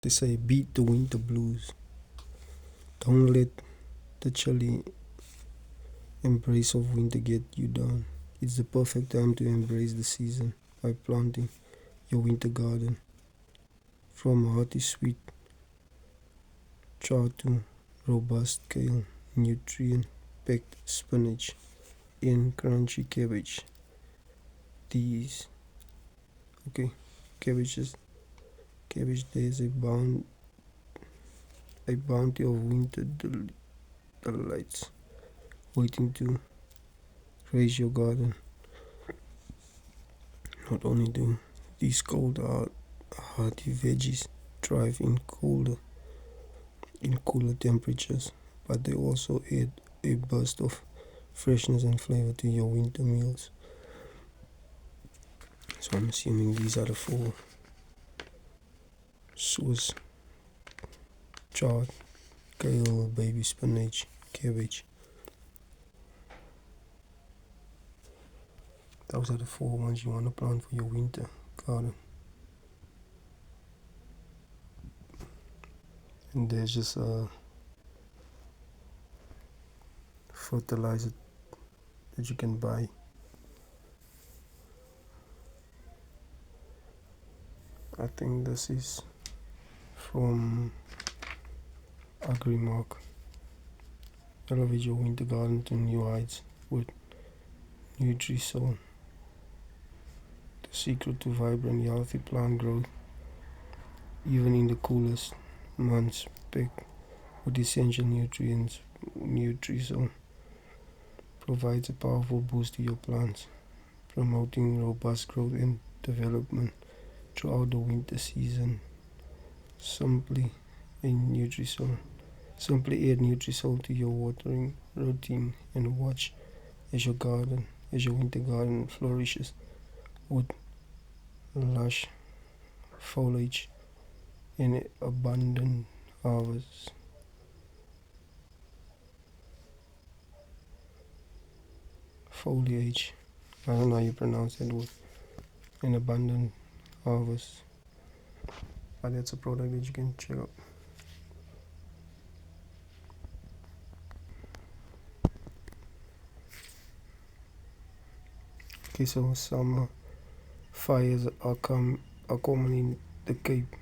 They say beat the winter blues. Don't let the chilly embrace of winter get you down. It's the perfect time to embrace the season by planting your winter garden. From hearty sweet chard to robust kale, nutrient-packed spinach, and crunchy cabbage. These, okay, cabbages, cabbage. There's a bounty of winter delights waiting to raise your garden. Not only do these cold hardy veggies thrive in cooler temperatures, but they also add a burst of freshness and flavor to your winter meals. So I'm assuming these are the four: sauce, chard, kale, baby spinach, cabbage. Those are the four ones you want to plant for your winter garden. And there's just a fertilizer that you can buy. I think this is from Agrimark. Elevate your winter garden to new heights with Nutri-Soul. The secret to vibrant, healthy plant growth, even in the coolest months, packed with essential nutrients. Nutri-Soul provides a powerful boost to your plants, promoting robust growth and development throughout the winter season. Simply add Nutri-Soul to your watering routine and watch as your winter garden flourishes with lush foliage and abundant harvests. Foliage, I don't know how you pronounce that word. An abundant harvest. But that's a product that you can check out. Okay, so summer fires are common in the Cape.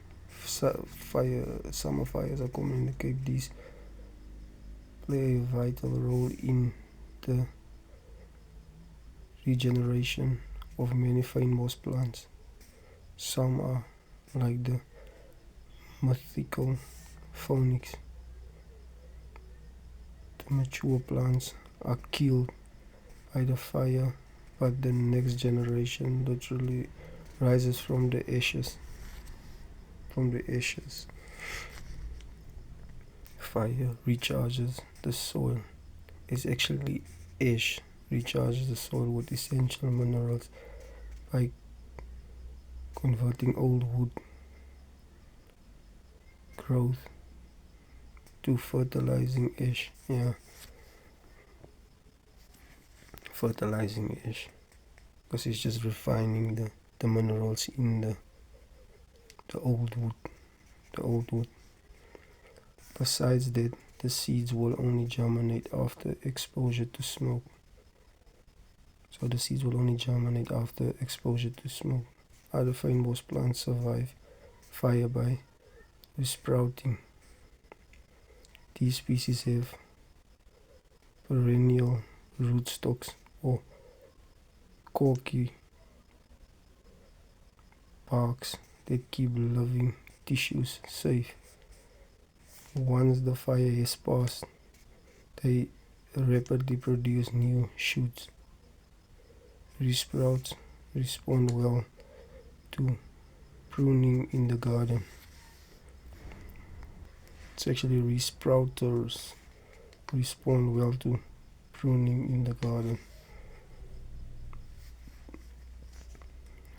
Summer fires are common in the Cape. These play a vital role in the regeneration of many fynbos plants. Some are like the mythical phoenix. The mature plants are killed by the fire, but the next generation literally rises from the ashes. Fire recharges the soil. It's actually ash recharges the soil with essential minerals by converting old wood growth to fertilizing ash. Fertilizing ash, because it's just refining the minerals in the old wood. Besides that, the seeds will only germinate after exposure to smoke. Other fynbos plants survive fire by resprouting. These species have perennial rootstocks or corky barks that keep living tissues safe. Once the fire has passed, they rapidly produce new shoots. Resprouts respond well to pruning in the garden. It's actually resprouters respond well to pruning in the garden.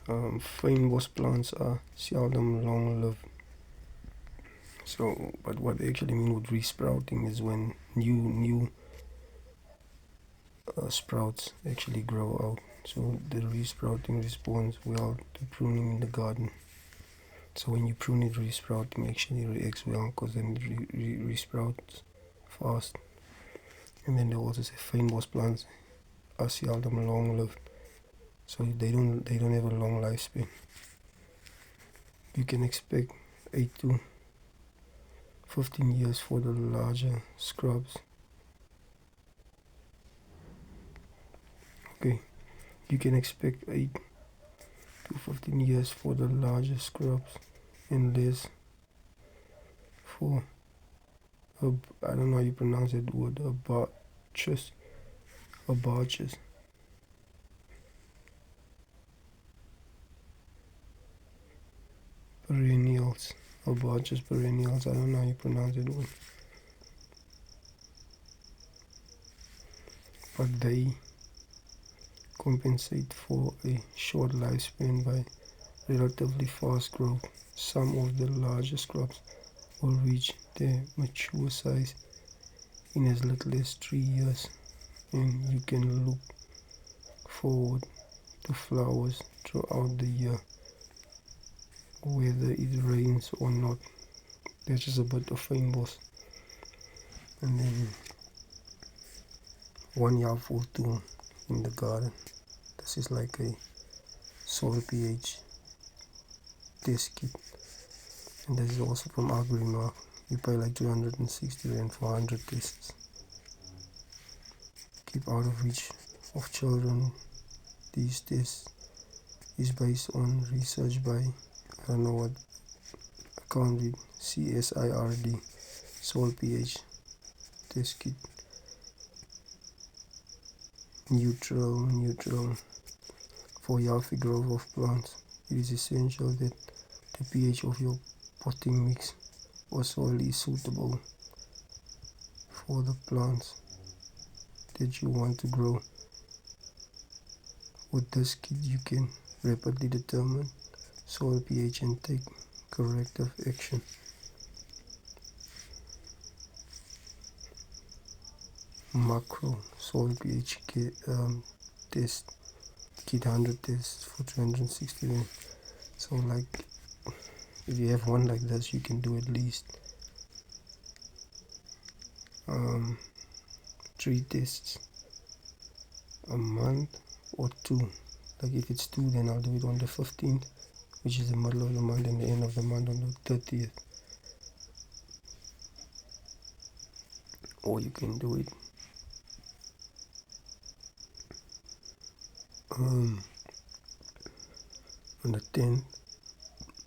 Fynbos plants are seldom long-lived. So, but what they actually mean with resprouting is when new sprouts actually grow out. So the resprouting responds well to pruning in the garden. So when you prune it re-sprout, make sure it reacts well, because then it re-sprouts fast. And then they also say fynbos plants are seldom long-lived, so they don't have a long lifespan. You can expect 8 to 15 years for the larger scrubs. Okay, you can expect 8 to 15 years for the larger scrubs, and less for I don't know how you pronounce that word, arbutus, perennials, arbutus perennials. I don't know how you pronounce that word, but they compensate for a short lifespan by relatively fast growth. Some of the larger scrubs will reach their mature size in as little as 3 years, and you can look forward to flowers throughout the year, whether it rains or not. That's just a bit of fynbos. And then one helpful tool in the garden. This is like a soil pH test kit, and this is also from Agrimark. You pay like 260 Rand for 100 tests. Keep out of reach of children. These tests is based on research by, I don't know what, I can't read, CSIRD, soil pH test kit. Neutral for healthy growth of plants. It is essential that the pH of your potting mix or soil is suitable for the plants that you want to grow. With this kit, you can rapidly determine soil pH and take corrective action. Macro soil pH test kit, 100 tests for 260 Rand. So like, if you have one like this, you can do at least 3 tests a month, or 2. Like if it's 2, then I'll do it on the 15th, which is the middle of the month, and the end of the month on the 30th. Or you can do it on the 10th,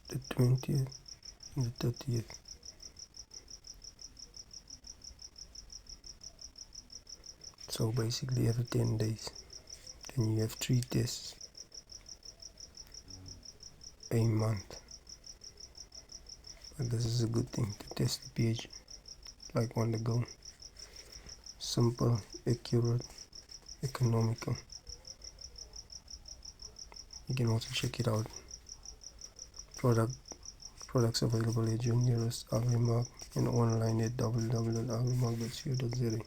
the 20th, and the 30th. So basically every 10 days. Then you have 3 tests a month. But this is a good thing to test the pH like on the go. Simple, accurate, economical. You can also check it out. Products available at your nearest Agrimark and online at www.agrimark.co.za.